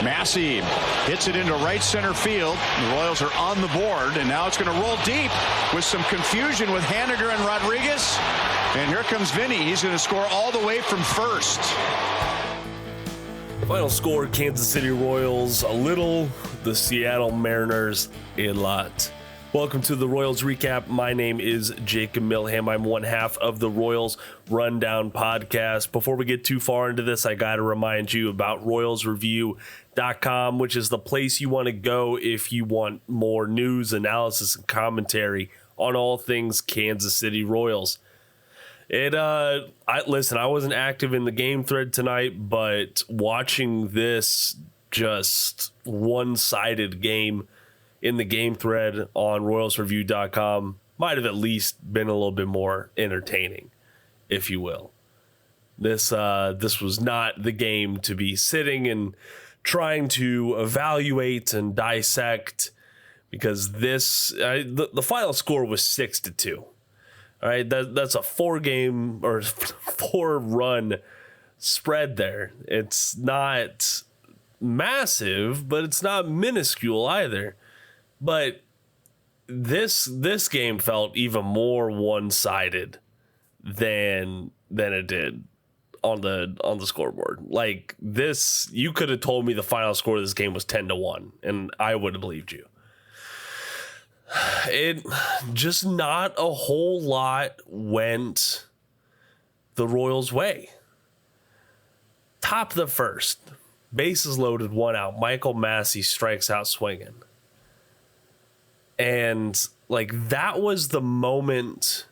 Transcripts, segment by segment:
Massey hits it into right center field. The Royals are on the board, and now it's going to roll deep with some confusion with Haniger and Rodriguez. And here comes Vinny. He's going to score all the way from first. Final score, Kansas City Royals a little, the Seattle Mariners a lot. Welcome to the Royals Recap. My name is Jacob Milham. I'm one half of the Royals Rundown podcast. Before we get too far into this, I got to remind you about RoyalsReview.com, which is the place you want to go if you want more news, analysis, and commentary on all things Kansas City Royals. I wasn't active in the game thread tonight, but watching this just one-sided game in the game thread on RoyalsReview.com might have at least been a little bit more entertaining, if you will. This was not the game to be sitting and trying to evaluate and dissect, because the final score was 6-2. All right, that's a 4-run spread there. It's not massive, but it's not minuscule either. But this game felt even more one-sided than it did on the scoreboard. Like this, you could have told me the final score of this game was 10-1, and I would have believed you. It just not a whole lot went the Royals' way. Top of the first, bases loaded, 1 out. Michael Massey strikes out swinging. And like that was the moment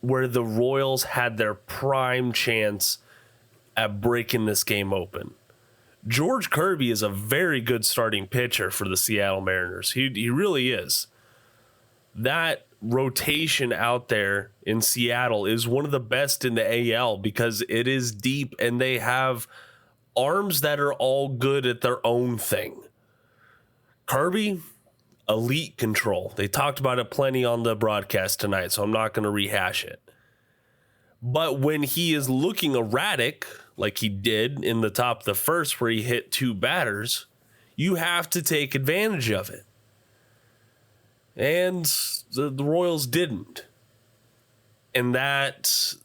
where the Royals had their prime chance at breaking this game open. George Kirby is a very good starting pitcher for the Seattle Mariners. He really is. That rotation out there in Seattle is one of the best in the AL because it is deep and they have arms that are all good at their own thing. Kirby, elite control. They talked about it plenty on the broadcast tonight, so I'm not going to rehash it. But when he is looking erratic, like he did in the top of the first where he hit 2 batters, you have to take advantage of it. And the Royals didn't. And that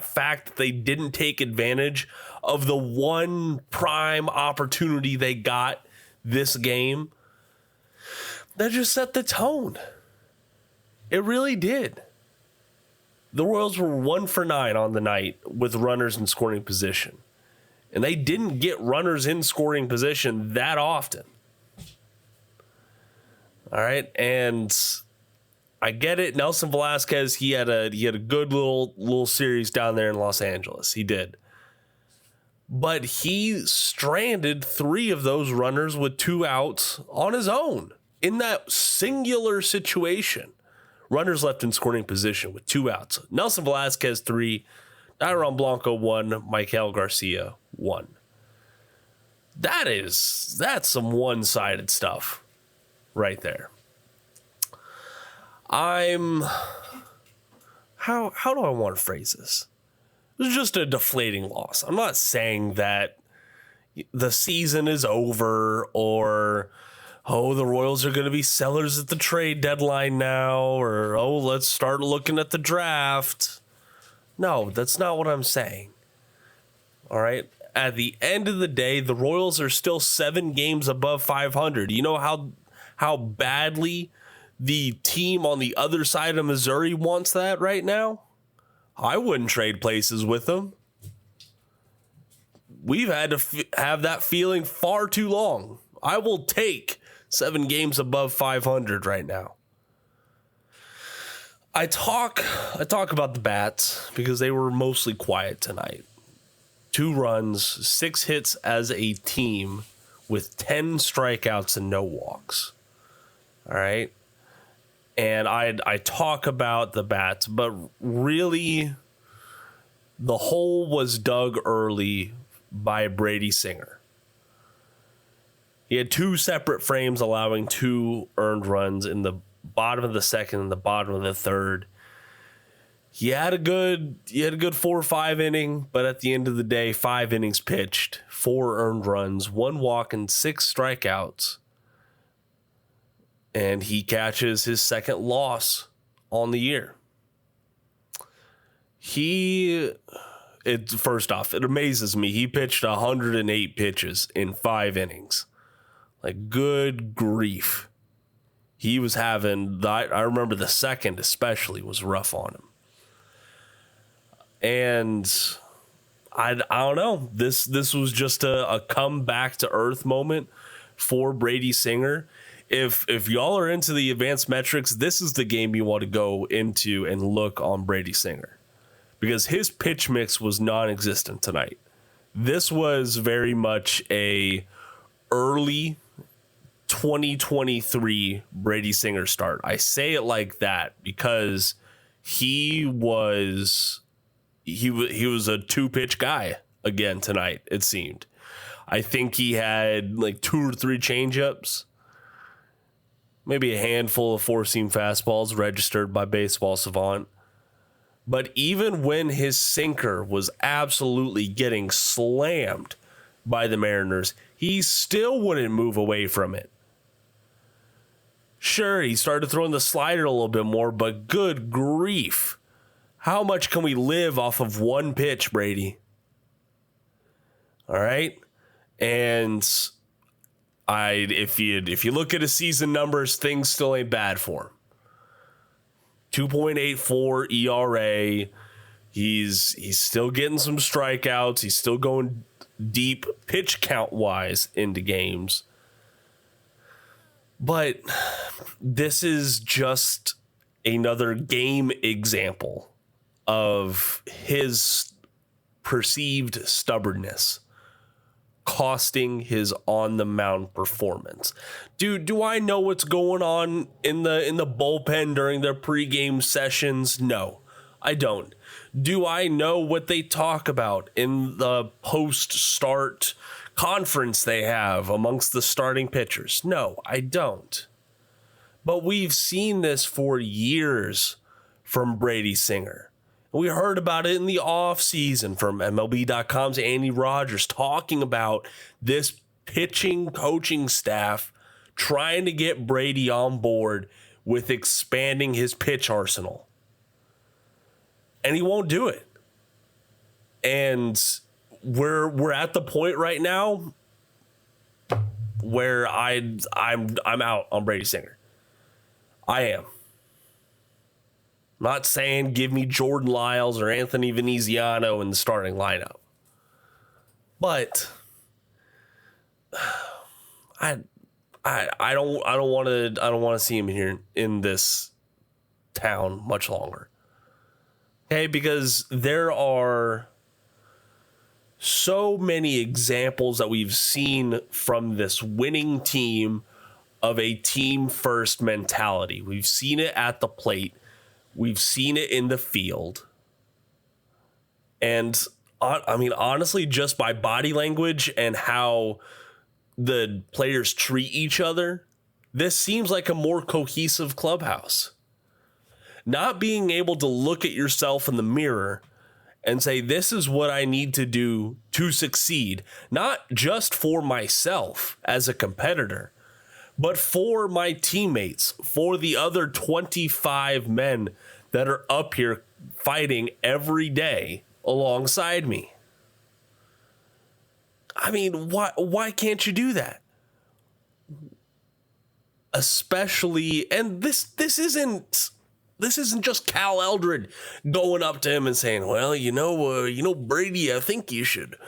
fact that they didn't take advantage of the one prime opportunity they got this game, that just set the tone. It really did. The Royals were 1 for 9 on the night with runners in scoring position. And they didn't get runners in scoring position that often. All right, and I get it. Nelson Velasquez, he had a good little series down there in Los Angeles. He did. But he stranded 3 of those runners with 2 outs on his own in that singular situation. Runners left in scoring position with 2 outs. Nelson Velasquez 3, Dairon Blanco 1, Maikel Garcia 1. That's some one-sided stuff right there. How do I want to phrase this? It was just a deflating loss. I'm not saying that the season is over or the Royals are going to be sellers at the trade deadline now, or let's start looking at the draft. No, that's not what I'm saying. All right. At the end of the day, the Royals are still 7 games above 500. You know how badly the team on the other side of Missouri wants that right now? I wouldn't trade places with them. We've had to have that feeling far too long. I will take 7 games above 500 right now. I talk about the bats because they were mostly quiet tonight. 2 runs, 6 hits as a team with 10 strikeouts and no walks. All right. And I talk about the bats, but really the hole was dug early by Brady Singer. He had 2 separate frames allowing 2 earned runs in the bottom of the second and the bottom of the third. he had a good 4 or 5 inning, but at the end of the day, 5 innings pitched, 4 earned runs, 1 walk, and 6 strikeouts. And he catches his second loss on the year. First off, it amazes me. He pitched 108 pitches in 5 innings. Like, good grief. He was having, I remember the second especially was rough on him. And I don't know. This was just a come back to earth moment for Brady Singer. If y'all are into the advanced metrics, this is the game you want to go into and look on Brady Singer, because his pitch mix was non-existent tonight. This was very much a early 2023 Brady Singer start. I say it like that because he was a 2-pitch guy again tonight, it seemed. I think he had like 2 or 3 changeups, maybe a handful of 4-seam fastballs registered by Baseball Savant. But even when his sinker was absolutely getting slammed by the Mariners, he still wouldn't move away from it. Sure, he started throwing the slider a little bit more, but good grief. How much can we live off of 1 pitch, Brady? All right? And if you look at his season numbers, things still ain't bad for him. 2.84 ERA. He's still getting some strikeouts. He's still going deep pitch count wise into games. But this is just another game example of his perceived stubbornness costing his on the mound performance. Do I know what's going on in the bullpen during their pregame sessions? No, I don't. Do I know what they talk about in the post-start conference they have amongst the starting pitchers? No, I don't. But we've seen this for years from Brady Singer. We heard about it in the offseason from MLB.com's Andy Rogers talking about this pitching coaching staff trying to get Brady on board with expanding his pitch arsenal. And he won't do it. And we're at the point right now where I'm out on Brady Singer. I am. Not saying give me Jordan Lyles or Anthony Veneziano in the starting lineup, but I don't want to see him here in this town much longer. Okay, because there are so many examples that we've seen from this winning team of a team first mentality. We've seen it at the plate. We've seen it in the field. And I mean, honestly, just by body language and how the players treat each other, this seems like a more cohesive clubhouse. Not being able to look at yourself in the mirror and say, this is what I need to do to succeed, not just for myself as a competitor, but for my teammates, for the other 25 men that are up here fighting every day alongside me. I mean, why can't you do that? Especially, and this isn't just Cal Eldred going up to him and saying, well, you know, Brady, I think you should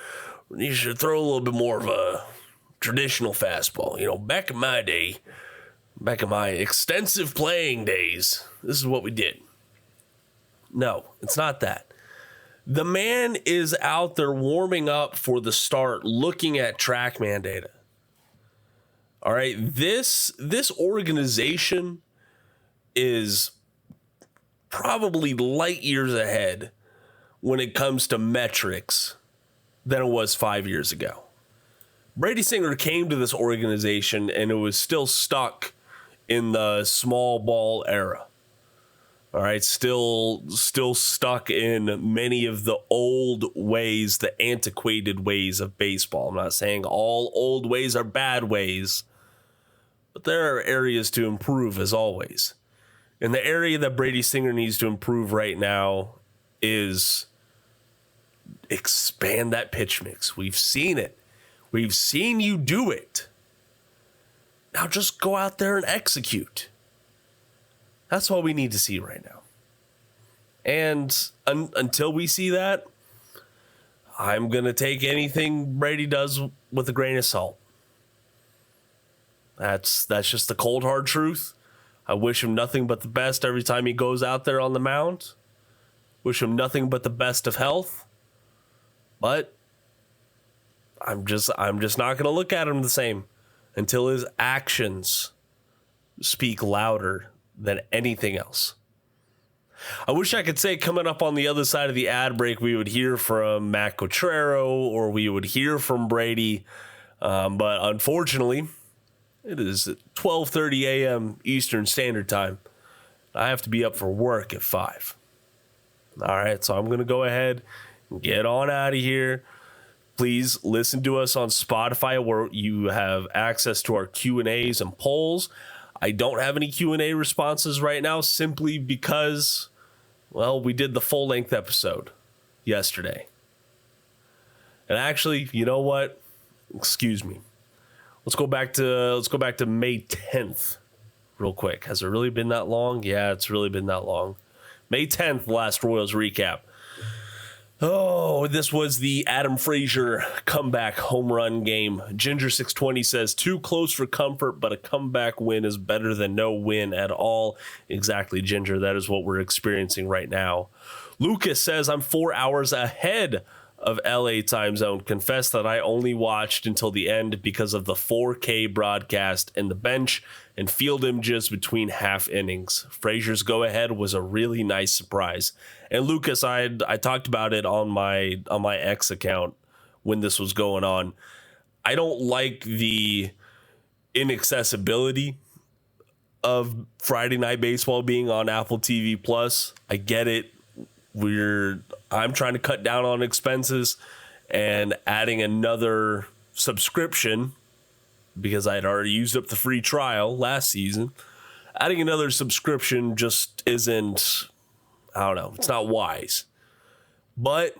throw a little bit more of a traditional fastball. You know, back in my day, back in my extensive playing days, this is what we did. No, it's not that. The man is out there warming up for the start, looking at TrackMan data. All right, this organization is probably light years ahead when it comes to metrics than it was 5 years ago. Brady Singer came to this organization and it was still stuck in the small ball era. All right, still stuck in many of the old ways, the antiquated ways of baseball. I'm not saying all old ways are bad ways, but there are areas to improve as always. And the area that Brady Singer needs to improve right now is expand that pitch mix. We've seen it. We've seen you do it. Now just go out there and execute. That's what we need to see right now. And until we see that, I'm going to take anything Brady does with a grain of salt. That's just the cold, hard truth. I wish him nothing but the best every time he goes out there on the mound. Wish him nothing but the best of health. But I'm just not going to look at him the same until his actions speak louder than anything else. I wish I could say coming up on the other side of the ad break, we would hear from Matt Cotrero or we would hear from Brady. But unfortunately, it is 12:30 a.m. Eastern Standard Time. I have to be up for work at 5. All right, so I'm going to go ahead and get on out of here. Please listen to us on Spotify where you have access to our Q&As and polls. I don't have any Q&A responses right now simply because, well, we did the full-length episode yesterday. And actually, you know what? Excuse me. Let's go back to May 10th real quick. Has it really been that long? Yeah, it's really been that long. May 10th, last Royals recap. Oh, this was the Adam Frazier comeback home run game. Ginger 620 says, too close for comfort, but a comeback win is better than no win at all. Exactly, Ginger. That is what we're experiencing right now. Lucas says, I'm 4 hours ahead of LA time zone. Confess that I only watched until the end because of the 4K broadcast and the bench and field images between half innings. Frazier's go-ahead was a really nice surprise. And Lucas, I talked about it on my X account when this was going on. I don't like the inaccessibility of Friday Night Baseball being on Apple TV Plus. I get it. I'm trying to cut down on expenses, and adding another subscription because I had already used up the free trial last season. Adding another subscription just isn't, I don't know, it's not wise. But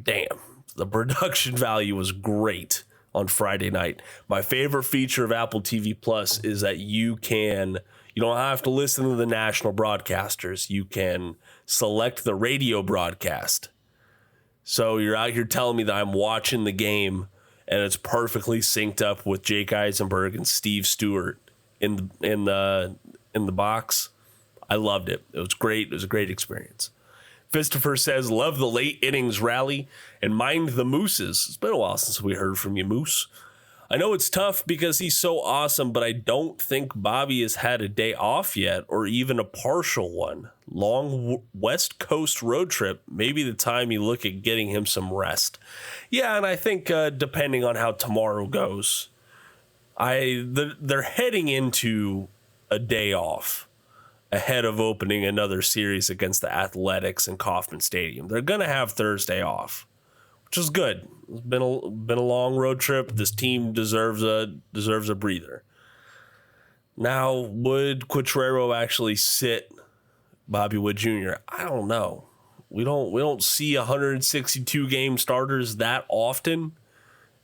damn, the production value was great on Friday night. My favorite feature of Apple TV Plus is that you don't have to listen to the national broadcasters. You can select the radio broadcast. So you're out here telling me that I'm watching the game and it's perfectly synced up with Jake Eisenberg and Steve Stewart in the box. I loved it. It was great. It was a great experience. Christopher says, love the late innings rally and mind the Mooses. It's been a while since we heard from you, Moose. I know it's tough because he's so awesome, but I don't think Bobby has had a day off yet or even a partial one. Long West Coast road trip, maybe the time you look at getting him some rest. Yeah, and I think depending on how tomorrow goes, they're heading into a day off ahead of opening another series against the Athletics in Kauffman Stadium. They're going to have Thursday off, which is good. It's been a long road trip. This team deserves a breather. Now, would Cotrero actually sit Bobby Wood Jr.? I don't know. We don't see 162 game starters that often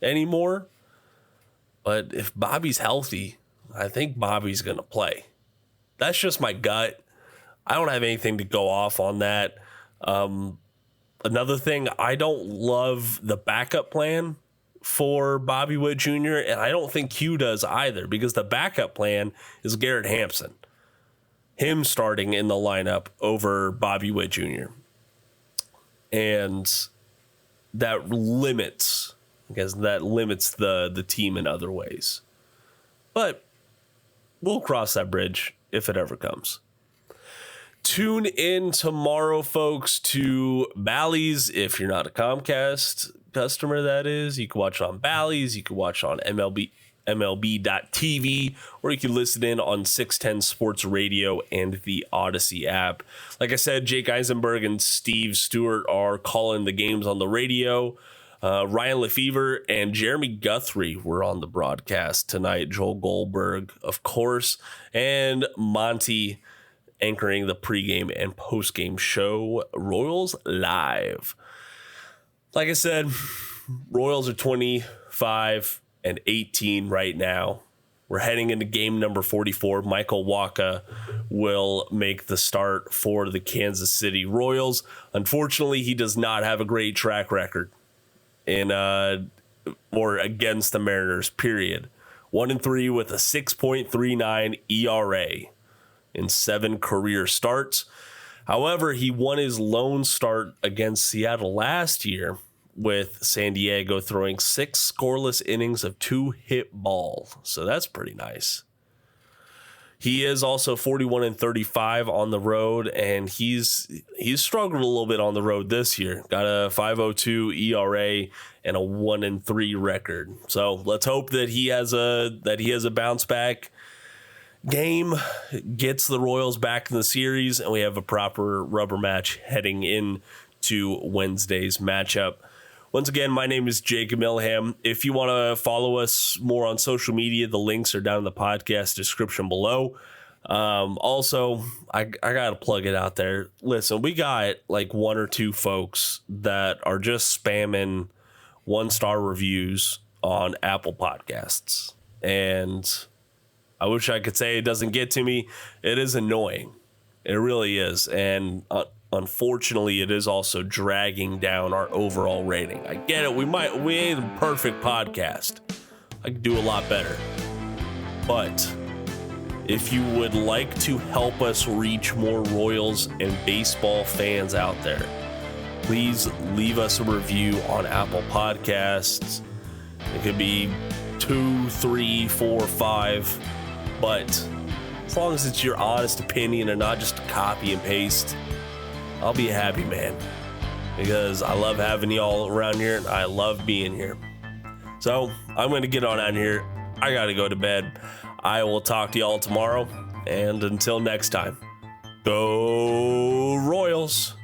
anymore. But if Bobby's healthy, I think Bobby's going to play. That's just my gut. I don't have anything to go off on that. Another thing, I don't love the backup plan for Bobby Wood Jr., and I don't think Q does either, because the backup plan is Garrett Hampson. Him starting in the lineup over Bobby Wood Jr. And that limits the team in other ways. But we'll cross that bridge if it ever comes. Tune in tomorrow, folks, to Bally's. If you're not a Comcast customer, that is, you can watch it on Bally's. You can watch it on MLB.tv, or you can listen in on 610 Sports Radio and the Odyssey app. Like I said, Jake Eisenberg and Steve Stewart are calling the games on the radio. Ryan Lefevre and Jeremy Guthrie were on the broadcast tonight. Joel Goldberg, of course, and Monty anchoring the pregame and postgame show, Royals Live. Like I said, Royals are 25-18 right now. We're heading into game number 44. Michael Wacha will make the start for the Kansas City Royals. Unfortunately, he does not have a great track record in or against the Mariners, period. 1-3 with a 6.39 ERA in 7 career starts. However, he won his lone start against Seattle last year with San Diego throwing 6 scoreless innings of 2 hit ball. So that's pretty nice. He is also 41-35 on the road, and he's struggled a little bit on the road this year. Got a 5.02 ERA and a 1-3 record. So let's hope that he has a bounce back game, gets the Royals back in the series, and we have a proper rubber match heading into Wednesday's matchup. Once again, my name is Jacob Milham. If you want to follow us more on social media, the links are down in the podcast description below. Also, I got to plug it out there. Listen, we got like 1 or 2 folks that are just spamming 1-star reviews on Apple Podcasts. And I wish I could say it doesn't get to me. It is annoying. It really is. And unfortunately, it is also dragging down our overall rating. I get it. We ain't a perfect podcast. I could do a lot better. But if you would like to help us reach more Royals and baseball fans out there, please leave us a review on Apple Podcasts. It could be 2, 3, 4, 5. But as long as it's your honest opinion and not just a copy and paste, I'll be a happy man, because I love having y'all around here and I love being here. So I'm going to get on out here. I got to go to bed. I will talk to y'all tomorrow. And until next time, go Royals.